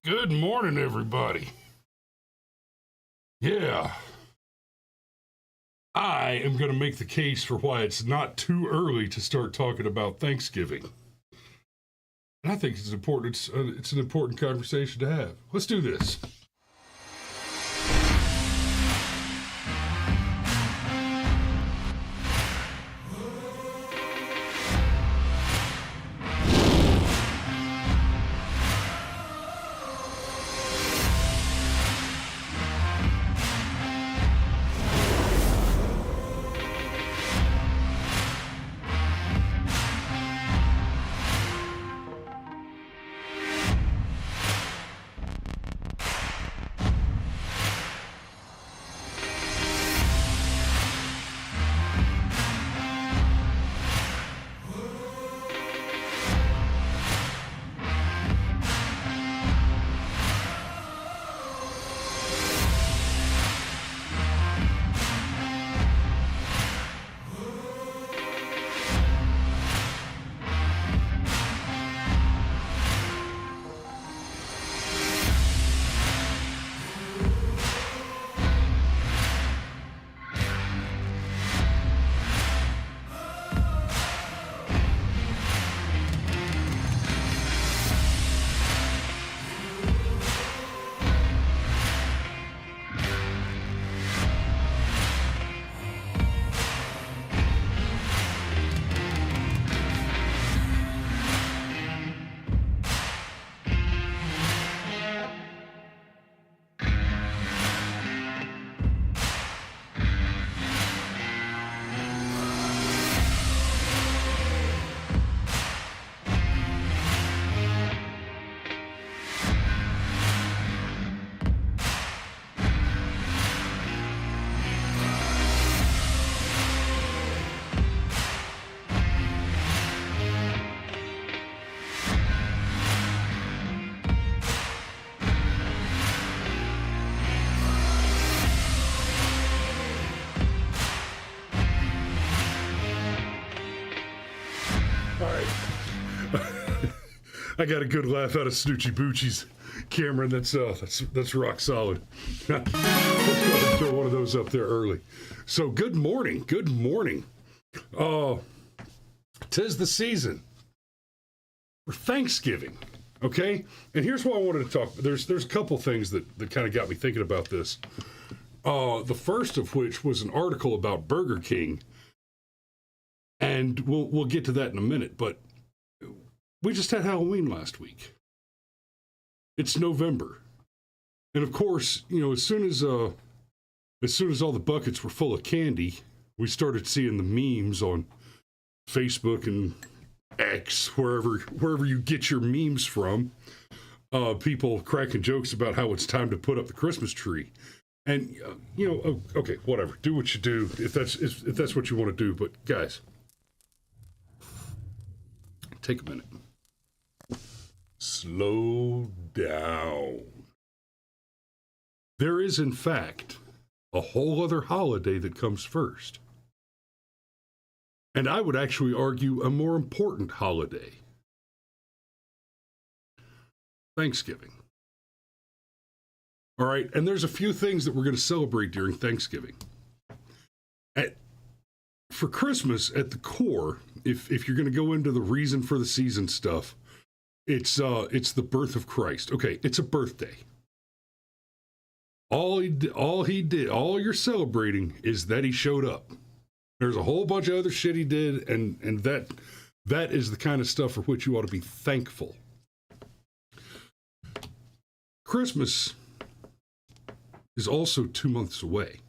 Good morning, everybody. Yeah, I am going to make the case for why it's not too early to start talking about Thanksgiving. And I think it's important. It's an important conversation to have. Let's do this. I got a good laugh out of Snoochie Boochie's. Cameron, that's rock solid. Let's go ahead and throw one of those up there early. So good morning. 'Tis the season for Thanksgiving. Okay? And here's what I wanted to talk about. There's a couple things that kind of got me thinking about this. The first of which was an article about Burger King. And we'll get to that in a minute, but we just had Halloween last week. It's November. And of course, as soon as all the buckets were full of candy, we started seeing the memes on Facebook and X, wherever you get your memes from, people cracking jokes about how it's time to put up the Christmas tree. And okay, whatever. Do what you do if that's what you want to do, but guys, take a minute. Slow down. There is, in fact, a whole other holiday that comes first. And I would actually argue a more important holiday. Thanksgiving. All right, and there's a few things that we're going to celebrate during Thanksgiving. For Christmas, at the core, if you're going to go into the reason for the season stuff, it's the birth of Christ. Okay, it's a birthday. All you're celebrating is that he showed up. There's a whole bunch of other shit he did, and that is the kind of stuff for which you ought to be thankful. Christmas is also 2 months away.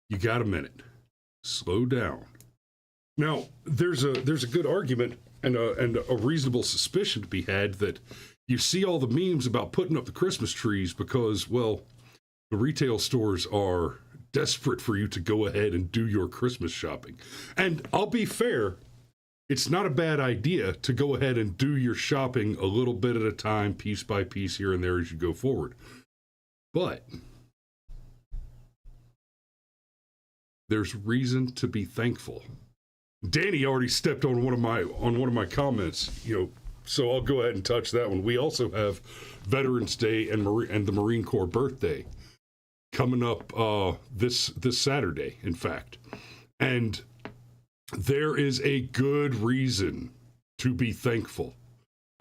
You got a minute. Slow down. Now, there's a good argument and a reasonable suspicion to be had that you see all the memes about putting up the Christmas trees because, well, the retail stores are desperate for you to go ahead and do your Christmas shopping. And I'll be fair, it's not a bad idea to go ahead and do your shopping a little bit at a time, piece by piece, here and there as you go forward. But there's reason to be thankful. Danny already stepped on one of my comments. So I'll go ahead and touch that one. We also have Veterans Day and the Marine Corps birthday coming up this Saturday, in fact. And there is a good reason to be thankful.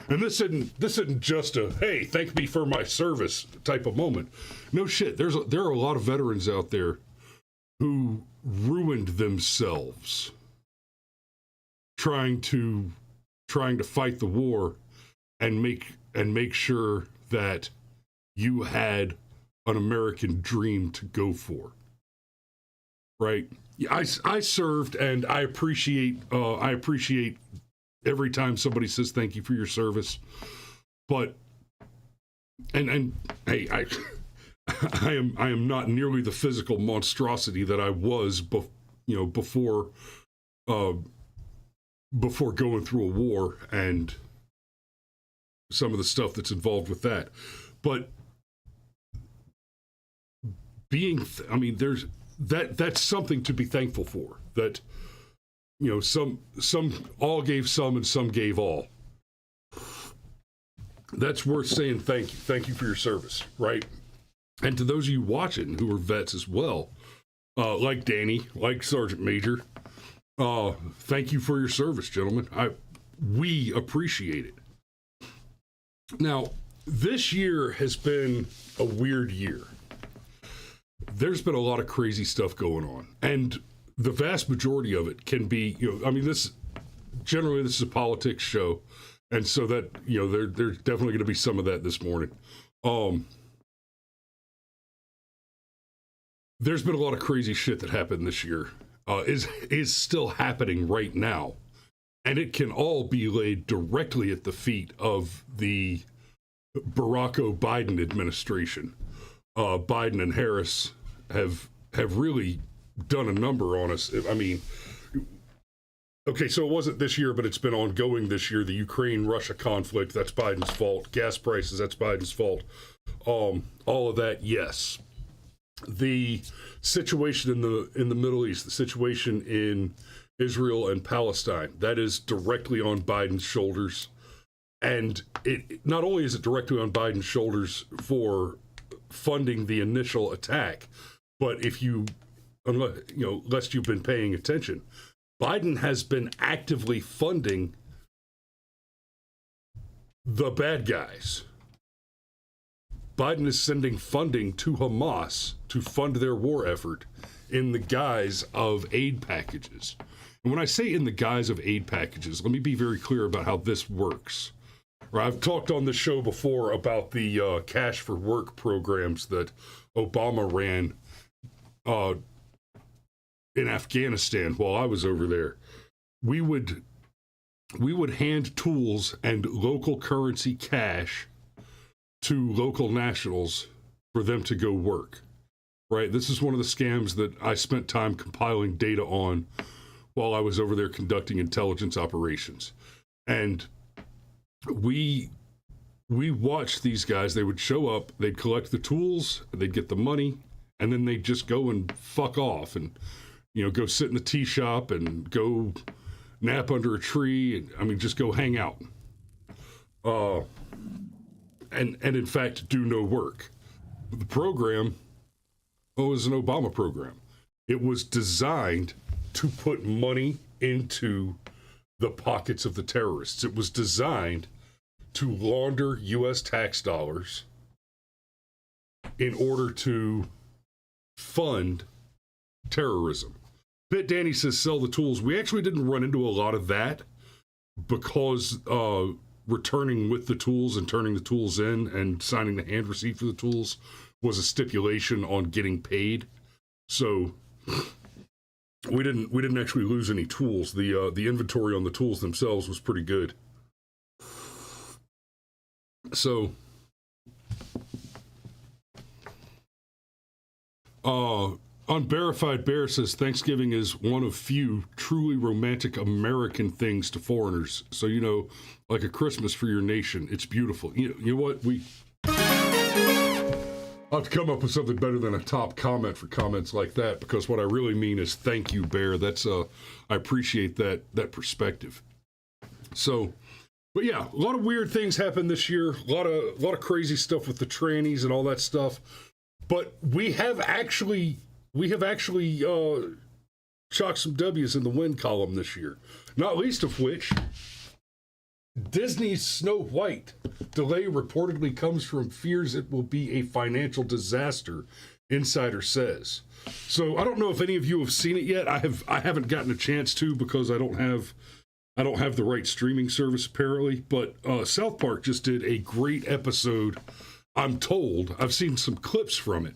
And this isn't just a, hey, thank me for my service type of moment. No shit. There are a lot of veterans out there who ruined themselves trying to fight the war and make sure that you had an American dream to go for. Right? I served, and I appreciate every time somebody says thank you for your service. But and hey, I am not nearly the physical monstrosity that I was before going through a war and some of the stuff that's involved with that. But there's that's something to be thankful for. That, some all gave some and some gave all. That's worth saying thank you. Thank you for your service, right? And to those of you watching who are vets as well, like Danny, like Sergeant Major, thank you for your service, gentlemen. We appreciate it. Now, this year has been a weird year. There's been a lot of crazy stuff going on, and the vast majority of it can be, this is a politics show, and so that, there's definitely going to be some of that this morning. There's been a lot of crazy shit that happened this year, is still happening right now, and it can all be laid directly at the feet of the Barack Biden administration. Biden and Harris have really done a number on us. I mean, okay, so it wasn't this year, but it's been ongoing this year. The Ukraine-Russia conflict, that's Biden's fault. Gas prices, that's Biden's fault. All of that, yes. The situation in the Middle East, the situation in Israel and Palestine, that is directly on Biden's shoulders. And it not only is it directly on Biden's shoulders for funding the initial attack, but lest you've been paying attention, Biden has been actively funding the bad guys. Biden is sending funding to Hamas to fund their war effort in the guise of aid packages. And when I say in the guise of aid packages, let me be very clear about how this works. I've talked on the show before about the Cash for Work programs that Obama ran in Afghanistan while I was over there. We would hand tools and local currency cash to local nationals for them to go work. Right? This is one of the scams that I spent time compiling data on while I was over there conducting intelligence operations. And we watched these guys. They would show up, they'd collect the tools, they'd get the money, and then they'd just go and fuck off and, go sit in the tea shop and go nap under a tree. And, just go hang out. And in fact, do no work. The program was an Obama program. It was designed to put money into the pockets of the terrorists. It was designed to launder U.S. tax dollars in order to fund terrorism. Bit Danny says sell the tools. We actually didn't run into a lot of that because returning with the tools and turning the tools in and signing the hand receipt for the tools was a stipulation on getting paid. So we didn't actually lose any tools. The inventory on the tools themselves was pretty good. So Unverified Bear says Thanksgiving is one of few truly romantic American things to foreigners. So, like a Christmas for your nation. It's beautiful. You know what? I'll have to come up with something better than a top comment for comments like that, because what I really mean is thank you, Bear. That's I appreciate that perspective. So But yeah, a lot of weird things happened this year. A lot of crazy stuff with the trannies and all that stuff. But we have actually chalked some W's in the win column this year. Not least of which, Disney's Snow White delay reportedly comes from fears it will be a financial disaster, Insider says. So I don't know if any of you have seen it yet. I haven't gotten a chance to because I don't have the right streaming service apparently. But South Park just did a great episode. I'm told, I've seen some clips from it,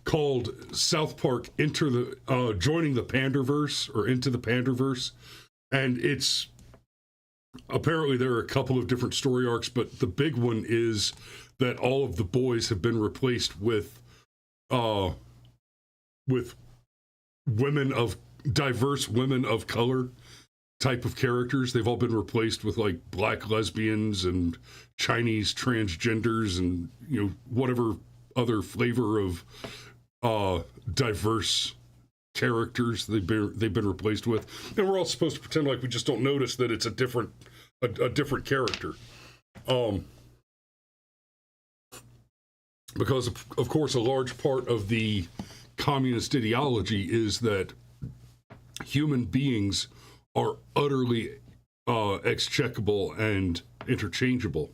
called South Park joining the Panderverse or into the Panderverse, and it's apparently there are a couple of different story arcs, but the big one is that all of the boys have been replaced with diverse women of color type of characters. They've all been replaced with like black lesbians and Chinese transgenders and whatever other flavor of diverse characters they've been replaced with, and we're all supposed to pretend like we just don't notice that it's a different character, because of course a large part of the communist ideology is that human beings are utterly exchequable and interchangeable.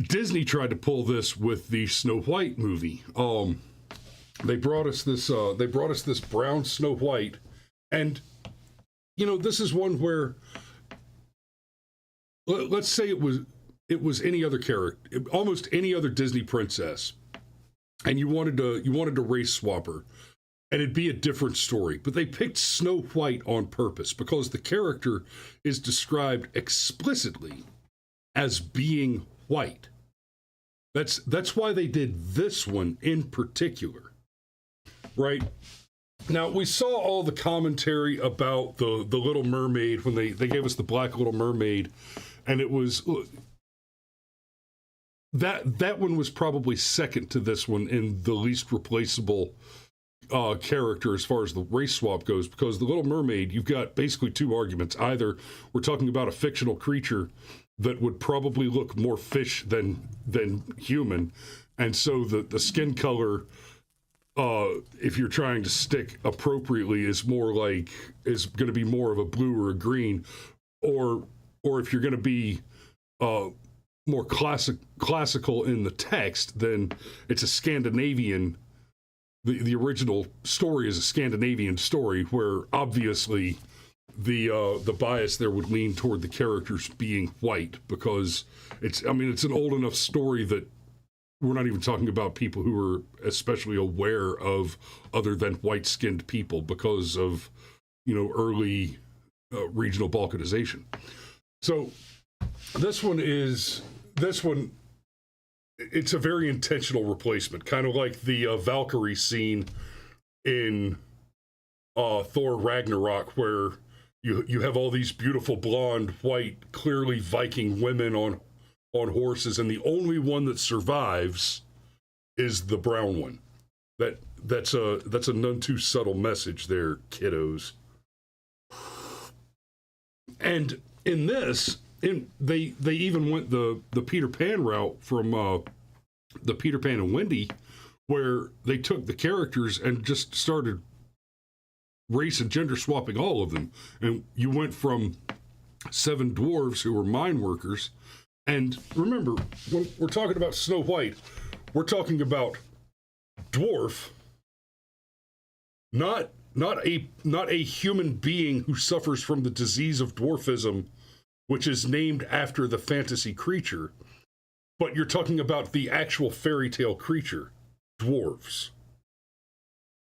Disney tried to pull this with the Snow White movie. They brought us this brown Snow White, and this is one where let's say it was any other character, almost any other Disney princess, and you wanted to race swap her, and it'd be a different story. But they picked Snow White on purpose because the character is described explicitly as being white. That's why they did this one in particular, right? Now, we saw all the commentary about the Little Mermaid when they gave us the Black Little Mermaid, and it was that one was probably second to this one in the least replaceable character as far as the race swap goes, because the Little Mermaid, you've got basically two arguments. Either we're talking about a fictional creature that would probably look more fish than human, and so the skin color, if you're trying to stick appropriately, is going to be more of a blue or a green, or if you're going to be more classical in the text, then it's a Scandinavian. The original story is a Scandinavian story where obviously the bias there would lean toward the characters being white, because it's an old enough story that we're not even talking about people who are especially aware of other than white-skinned people because of early regional balkanization. So this one it's a very intentional replacement, kind of like the Valkyrie scene in Thor Ragnarok, where you have all these beautiful blonde, white, clearly Viking women on horses, and the only one that survives is the brown one. That's a none too subtle message there, kiddos. And in this, they even went the Peter Pan route from the Peter Pan and Wendy, where they took the characters and just started race and gender swapping all of them. And you went from 7 dwarves who were mine workers. And remember, when we're talking about Snow White, we're talking about dwarf, not a human being who suffers from the disease of dwarfism, which is named after the fantasy creature, but you're talking about the actual fairy tale creature, dwarves,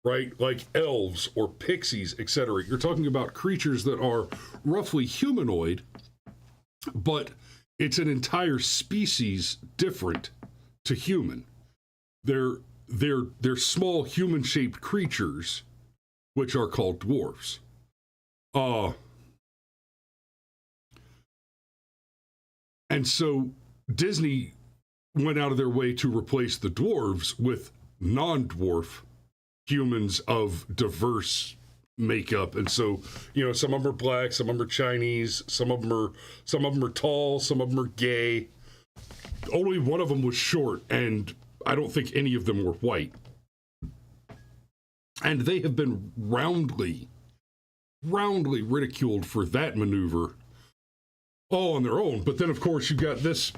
right? Like elves or pixies, etc. You're talking about creatures that are roughly humanoid, but it's an entire species different to human. They're small human-shaped creatures, which are called dwarves. And so Disney went out of their way to replace the dwarves with non-dwarf humans of diverse makeup, and so some of them are black, some of them are Chinese, some of them are tall, some of them are gay. Only one of them was short, and I don't think any of them were white. And they have been roundly ridiculed for that maneuver, all on their own. But then, of course, you've got this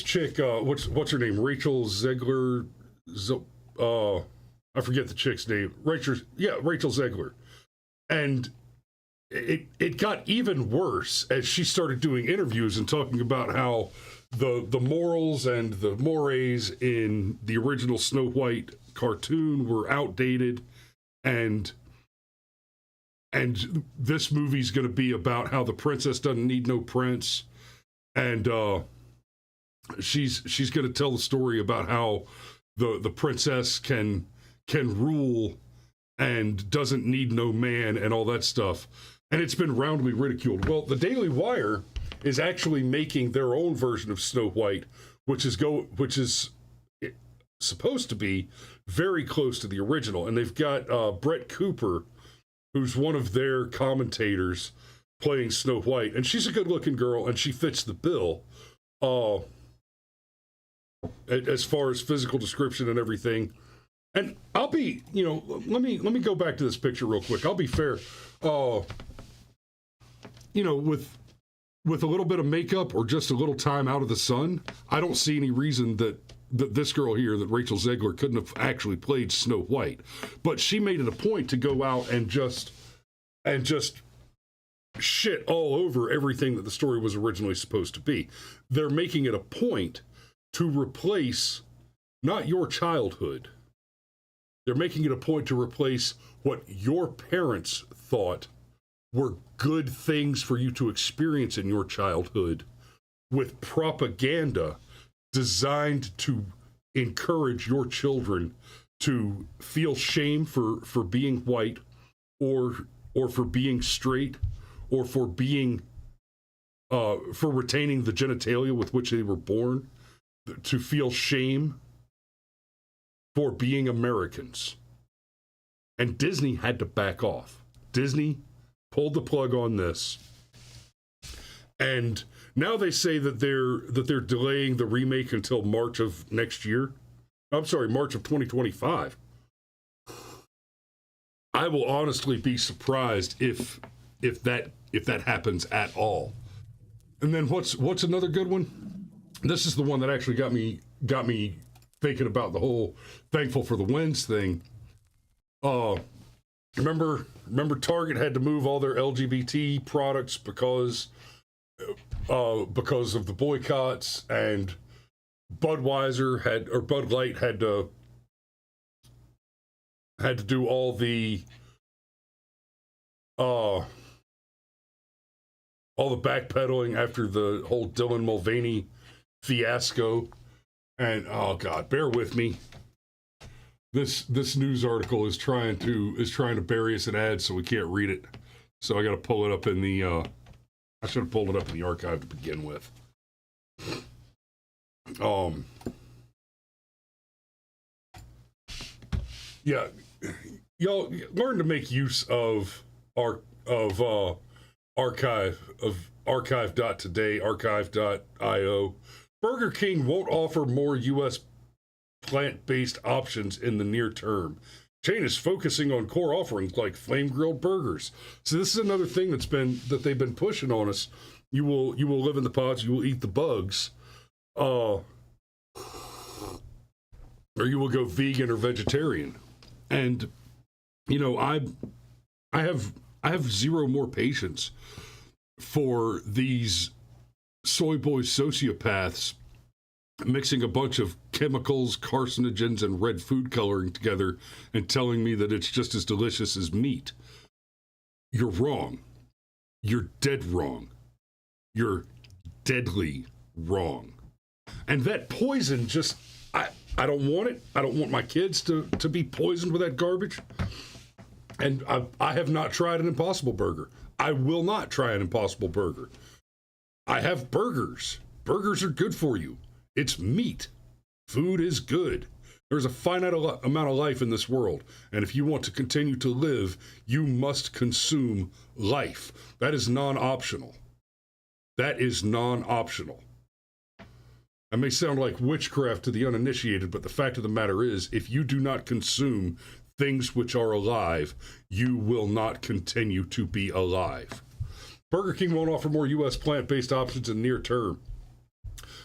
chick. What's her name? Rachel Zegler. I forget the chick's name. Rachel Zegler. And it got even worse as she started doing interviews and talking about how the morals and the mores in the original Snow White cartoon were outdated, and this movie's going to be about how the princess doesn't need no prince, and she's going to tell the story about how the princess can rule and doesn't need no man and all that stuff. And it's been roundly ridiculed. Well, the Daily Wire is actually making their own version of Snow White, which is supposed to be very close to the original. And they've got Brett Cooper, who's one of their commentators, playing Snow White. And she's a good-looking girl, and she fits the bill as far as physical description and everything. And I'll be, let me go back to this picture real quick. I'll be fair. With a little bit of makeup or just a little time out of the sun, I don't see any reason that this girl here, that Rachel Zegler, couldn't have actually played Snow White. But she made it a point to go out and just shit all over everything that the story was originally supposed to be. They're making it a point to replace not your childhood. They're making it a point to replace what your parents thought were good things for you to experience in your childhood with propaganda designed to encourage your children to feel shame for being white, or for being straight, or for being for retaining the genitalia with which they were born, to feel shame for being Americans. And Disney had to back off. Disney pulled the plug on this. And now they say that they're delaying the remake until March of next year. I'm sorry, March of 2025. I will honestly be surprised if that happens at all. And then what's another good one? This is the one that actually got me thinking about the whole thankful for the wins thing. Remember Target had to move all their LGBT products because of the boycotts, and Bud Light had to do all the backpedaling after the whole Dylan Mulvaney fiasco. And oh God, bear with me. This news article is trying to bury us in ads, so we can't read it. So I got to pull it up in the. I should have pulled it up in the archive to begin with. Yeah, y'all learn to make use of archive.today, archive.io. Burger King won't offer more U.S. plant-based options in the near term. Chain is focusing on core offerings like flame-grilled burgers. So this is another thing that they've been pushing on us. You will live in the pods, you will eat the bugs, or you will go vegan or vegetarian. And I have zero more patience for these soy boy sociopaths mixing a bunch of chemicals, carcinogens, and red food coloring together and telling me that it's just as delicious as meat. You're wrong. You're dead wrong. You're deadly wrong. And that poison just, I don't want it. I don't want my kids to be poisoned with that garbage. And I have not tried an Impossible Burger. I will not try an Impossible Burger. I have burgers. Burgers are good for you. It's meat. Food is good. There's a finite amount of life in this world, and if you want to continue to live, you must consume life. That is non-optional. That is non-optional. That may sound like witchcraft to the uninitiated, but the fact of the matter is, if you do not consume things which are alive, you will not continue to be alive. Burger King won't offer more U.S. plant-based options in the near term.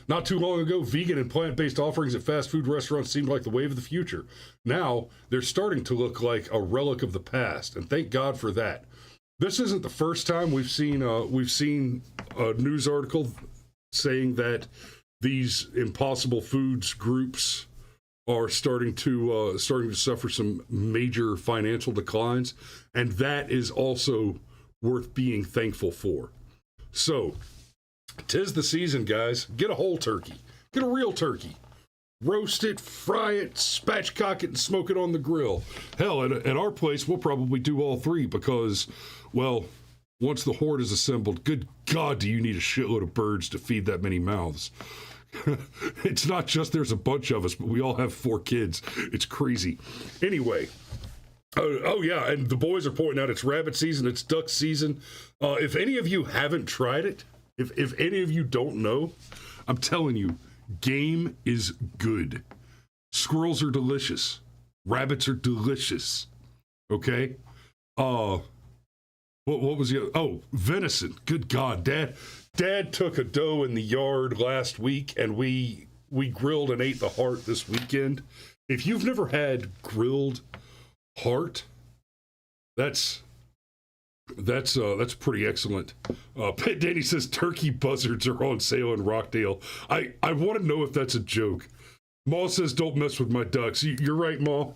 Not too long ago, vegan and plant-based offerings at fast food restaurants seemed like the wave of the future. Now, they're starting to look like a relic of the past, and thank God for that. This isn't the first time we've seen a news article saying that these Impossible Foods groups are starting to suffer some major financial declines, and that is also worth being thankful for. So, 'tis the season, guys. Get a whole turkey. Get a real turkey. Roast it, fry it, spatchcock it, and smoke it on the grill. Hell, at our place, we'll probably do all three because, well, once the horde is assembled, good God, do you need a shitload of birds to feed that many mouths. It's not just there's a bunch of us, but we all have 4 kids. It's crazy. Anyway, oh yeah, and the boys are pointing out it's rabbit season, it's duck season. If any of you haven't tried it, if any of you don't know, I'm telling you, game is good. Squirrels are delicious. Rabbits are delicious. Okay? What was the other? Oh, venison. Good God, Dad took a doe in the yard last week, and we grilled and ate the heart this weekend. If you've never had grilled heart, that's pretty excellent. Pit Danny says turkey buzzards are on sale in Rockdale. I want to know if that's a joke. Ma says don't mess with my ducks. You're right, Ma.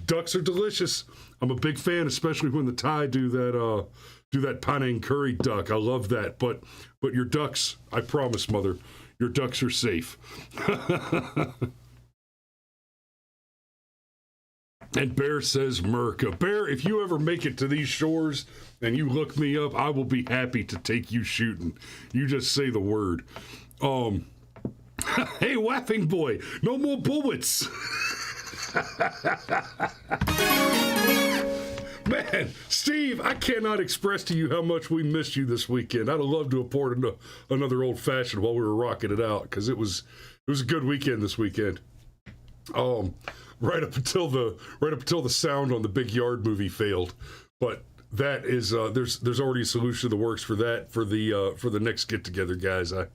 Ducks are delicious. I'm a big fan, especially when the Thai do that Panang curry duck. I love that. But your ducks, I promise, Mother, your ducks are safe. And Bear says Merca. Bear, if you ever make it to these shores and you look me up, I will be happy to take you shooting. You just say the word. Hey, Wapping Boy, no more bullets. Man, Steve, I cannot express to you how much we missed you this weekend. I'd have loved to have poured into another old fashioned while we were rocking it out, because it was a good weekend this weekend. Right up until the sound on the Big Yard movie failed, but that is there's already a solution that works for that for the next get together, guys. I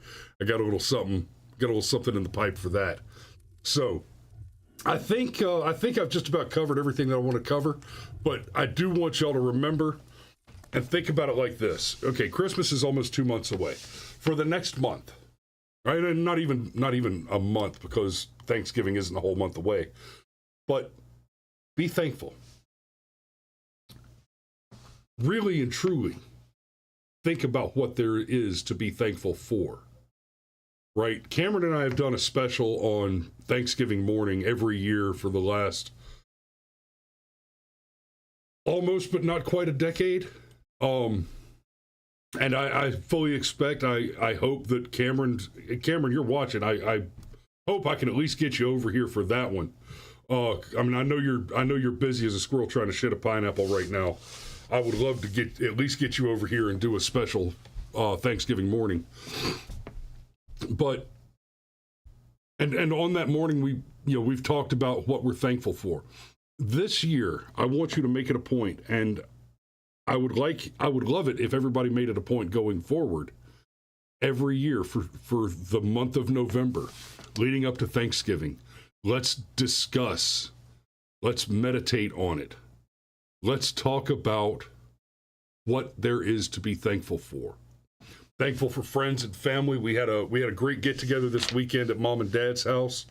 got a little something in the pipe for that. So I think I've just about covered everything that I want to cover, but I do want y'all to remember and think about it like this. Okay, Christmas is almost 2 months away. For the next month, right? And not even a month, because Thanksgiving isn't a whole month away. But be thankful. Really and truly think about what there is to be thankful for. Right? Cameron and I have done a special on Thanksgiving morning every year for the last almost but not quite a decade. And I fully expect, I hope that Cameron, you're watching. I hope I can at least get you over here for that one. I mean, I know you're busy as a squirrel trying to shit a pineapple right now. I would love to at least get you over here and do a special Thanksgiving morning. But and on that morning, we've talked about what we're thankful for. This year, I want you to make it a point, and I would love it if everybody made it a point going forward every year for the month of November leading up to Thanksgiving. Let's discuss. Let's meditate on it. Let's talk about what there is to be thankful for. Thankful for friends and family. We had a great get together this weekend at Mom and Dad's house.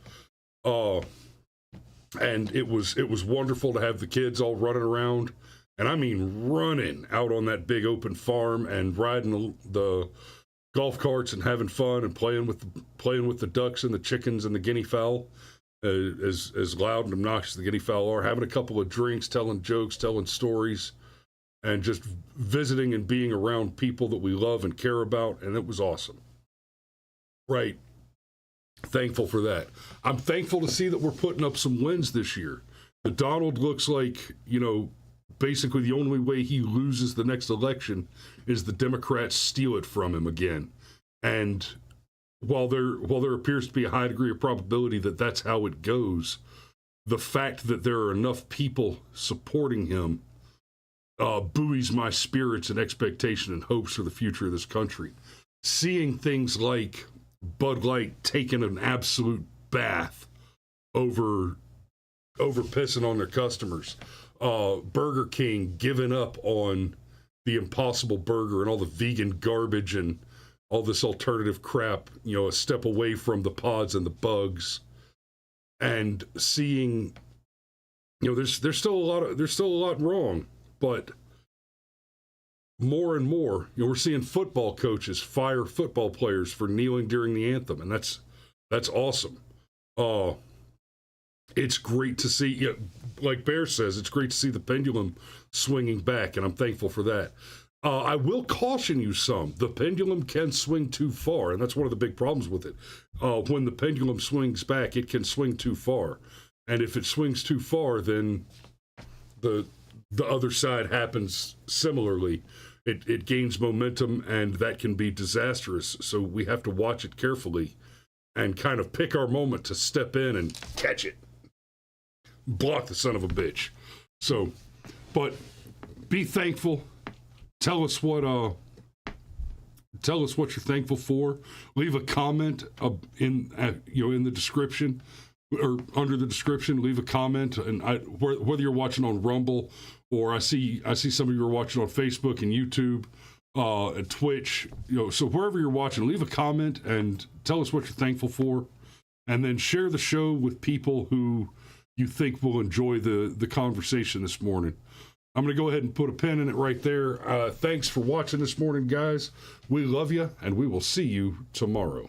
And it was wonderful to have the kids all running around, and I mean running out on that big open farm and riding the golf carts and having fun and playing with the ducks and the chickens and the guinea fowl. As loud and obnoxious as the guinea fowl are, having a couple of drinks, telling jokes, telling stories, and just visiting and being around people that we love and care about, and it was awesome. Right. Thankful for that. I'm thankful to see that we're putting up some wins this year. The Donald looks like, basically the only way he loses the next election is the Democrats steal it from him again. And while there appears to be a high degree of probability that that's how it goes, the fact that there are enough people supporting him buoys my spirits and expectation and hopes for the future of this country. Seeing things like Bud Light taking an absolute bath over pissing on their customers, Burger King giving up on the Impossible Burger and all the vegan garbage and all this alternative crap, a step away from the pods and the bugs, and seeing, there's still a lot wrong, but more and more, we're seeing football coaches fire football players for kneeling during the anthem, and that's awesome. It's great to see, like Bear says, it's great to see the pendulum swinging back, and I'm thankful for that. I will caution you some. The pendulum can swing too far, and that's one of the big problems with it. When the pendulum swings back, it can swing too far. And if it swings too far, then the other side happens similarly. It gains momentum, and that can be disastrous. So we have to watch it carefully and kind of pick our moment to step in and catch it. Block the son of a bitch. So, but be thankful. Tell us what you're thankful for. Leave a comment in the description or under the description. Leave a comment, and whether you're watching on Rumble or I see some of you are watching on Facebook and YouTube, and Twitch. So wherever you're watching, leave a comment and tell us what you're thankful for, and then share the show with people who you think will enjoy the conversation this morning. I'm going to go ahead and put a pin in it right there. Thanks for watching this morning, guys. We love you, and we will see you tomorrow.